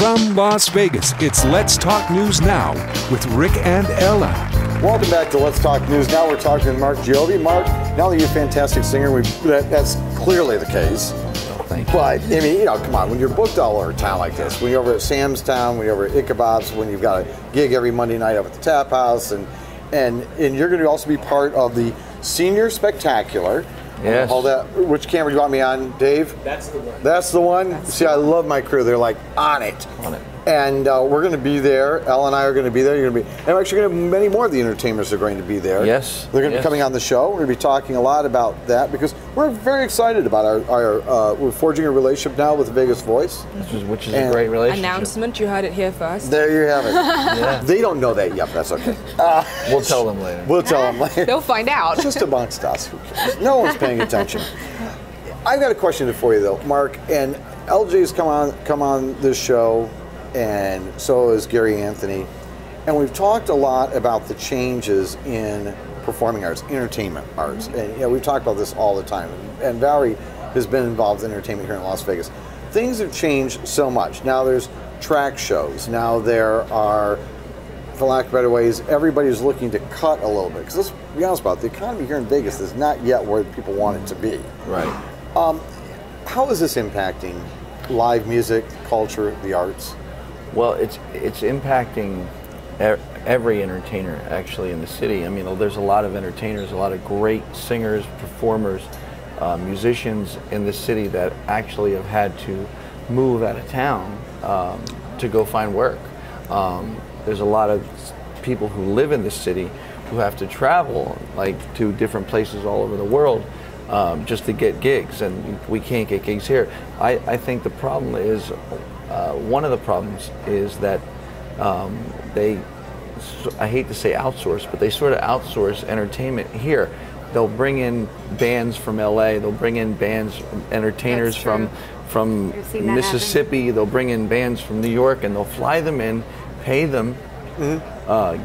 From Las Vegas, it's Let's Talk News Now with Rick and Ella. Welcome back to Let's Talk News Now. We're talking to Mark Giove. Mark, now that you're a fantastic singer, that's clearly the case. Thank you. But, I mean, come on, when you're booked all over town like this, when you're over at Sam's Town, when you're over at Ichabod's, when you've got a gig every Monday night up at the Tap House, and you're going to also be part of the Senior Spectacular. Yes. Which camera do you want me on, Dave? That's the one. That's the one? See, I love my crew. They're like on it. On it. And we're going to be there. Elle and I are going to be there. You're going to be, and we're actually going to have many more of the entertainers are going to be there. Yes. They're going to be coming on the show. We're going to be talking a lot about that because we're very excited about we're forging a relationship now with the Vegas Voice. Which is a great relationship. Announcement, you heard it here first. There you have it. Yeah. They don't know that yet, but that's okay. We'll tell them later. We'll tell them later. They'll find out. Just amongst us. Who cares? No one's paying attention. I've got a question for you though, Mark. And LJ's come on this show, and so is Gary Anthony. And we've talked a lot about the changes in performing arts, entertainment arts. And we've talked about this all the time. And Valerie has been involved in entertainment here in Las Vegas. Things have changed so much. Now there's track shows. Now there are, for lack of better ways, everybody's looking to cut a little bit. Because let's be honest about it, the economy here in Vegas is not yet where people want it to be. Right. How is this impacting live music, culture, the arts? Well, it's impacting every entertainer actually in the city. I mean, there's a lot of entertainers, a lot of great singers, performers, musicians in the city that actually have had to move out of town to go find work. There's a lot of people who live in the city who have to travel like to different places all over the world just to get gigs, and we can't get gigs here. I think the problem is, one of the problems is that I hate to say outsource, but they sort of outsource entertainment here. They'll bring in bands from LA, they'll bring in entertainers from Mississippi, they'll bring in bands from New York, and they'll fly them in, pay them,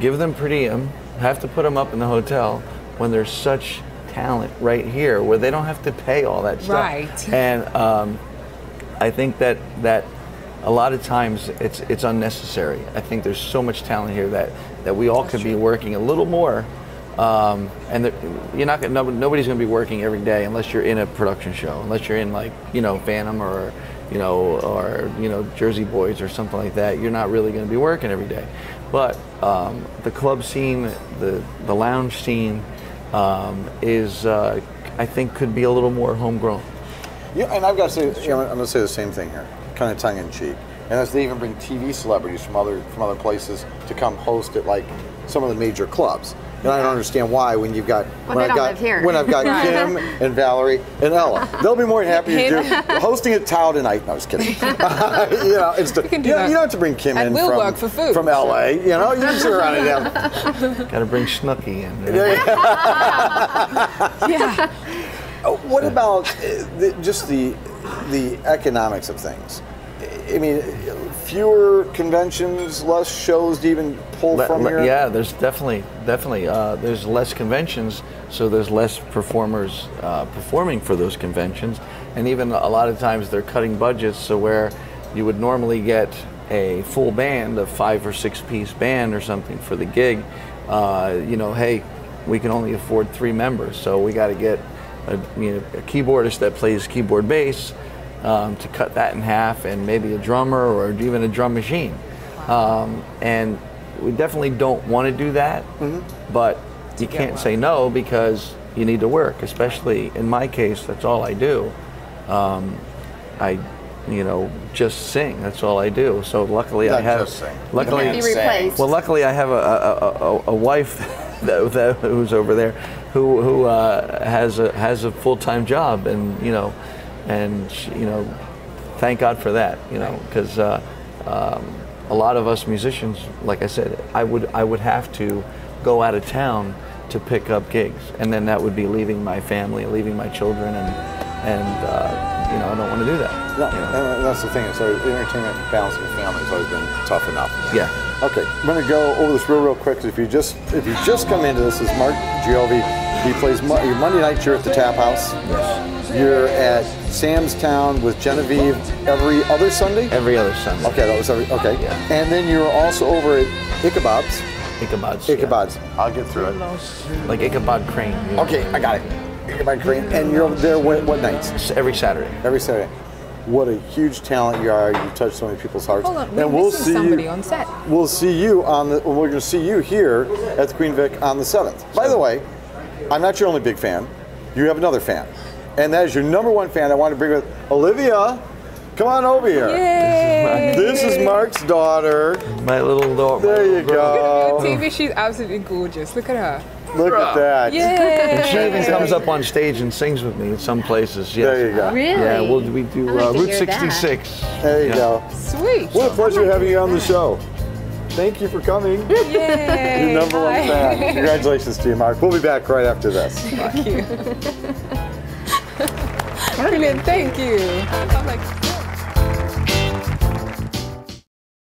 give them per diem, have to put them up in the hotel when there's such talent right here where they don't have to pay all that stuff. Right. And I think that a lot of times it's unnecessary. I think there's so much talent here that we all could be working a little more. And nobody's going to be working every day unless you're in a production show, unless you're in like Phantom or Jersey Boys or something like that. You're not really going to be working every day. But the club scene, the lounge scene is I think could be a little more homegrown. Yeah, and I've got to say, I'm going to say the same thing here, kind of tongue in cheek. And that's they even bring TV celebrities from other places to come host at like some of the major clubs. And I don't understand why when you've got when I've got Kim and Valerie and Ella, they'll be more than happy to do hosting at Tao tonight. No, I was kidding. You don't have to bring Kim in we'll work for food. From LA. You can sit around and Got to bring Snooki in. Yeah. What about just the economics of things? I mean, fewer conventions, less shows to even pull from here? Yeah, there's definitely. There's less conventions, so there's less performers performing for those conventions. And even a lot of times they're cutting budgets, so where you would normally get a full band, a 5 or 6 piece band or something for the gig, hey, we can only afford 3 members, so we got to get a keyboardist that plays keyboard bass, to cut that in half, and maybe a drummer or even a drum machine. And we definitely don't want to do that, but you can't say no because you need to work, especially in my case, that's all I do. I just sing, that's all I do. So luckily I have, luckily I have a wife who's over there who has a full-time job, and thank God for that, because a lot of us musicians, like I said, I would have to go out of town to pick up gigs, and then that would be leaving my family, leaving my children, and I don't want to do that. No, and that's the thing. So entertainment balancing the family has always been tough enough. Yeah. Okay, I'm going to go over this real quick. If you just come into this, is Mark Giove. He plays your Monday night here at the Tap House. Yes. You're at Sam's Town with Genevieve every other Sunday? Every other Sunday. Okay, that was okay. Yeah. And then you're also over at Ichabod's. Ichabod's. Ichabod's. I'll get through it. Like Ichabod Crane. you know. Okay, I got it. Ichabod Crane. And you're over there what nights? Every Saturday. Every Saturday. What a huge talent you are. You touch so many people's hearts. Hold on, and we're missing somebody on set. We'll see you we're going to see you here at the Queen Vic on the 7th. By the way, I'm not your only big fan. You have another fan. And that is your number one fan I want to bring with Olivia. Come on over here. Yay! This is Mark's daughter. My little daughter. There you On go. TV, she's absolutely gorgeous. Look at her. Look at that. Yay! And she even comes up on stage and sings with me in some places. Yes. There you go. Really? Yeah, we do I'd like to Route hear that. 66. There you Yeah. go. Sweet. What a pleasure having you on the show. Thank you for coming. Yay! Your number one Bye. fan. Congratulations to you, Mark. We'll be back right after this. Thank you. Brilliant. Thank you. I'm like.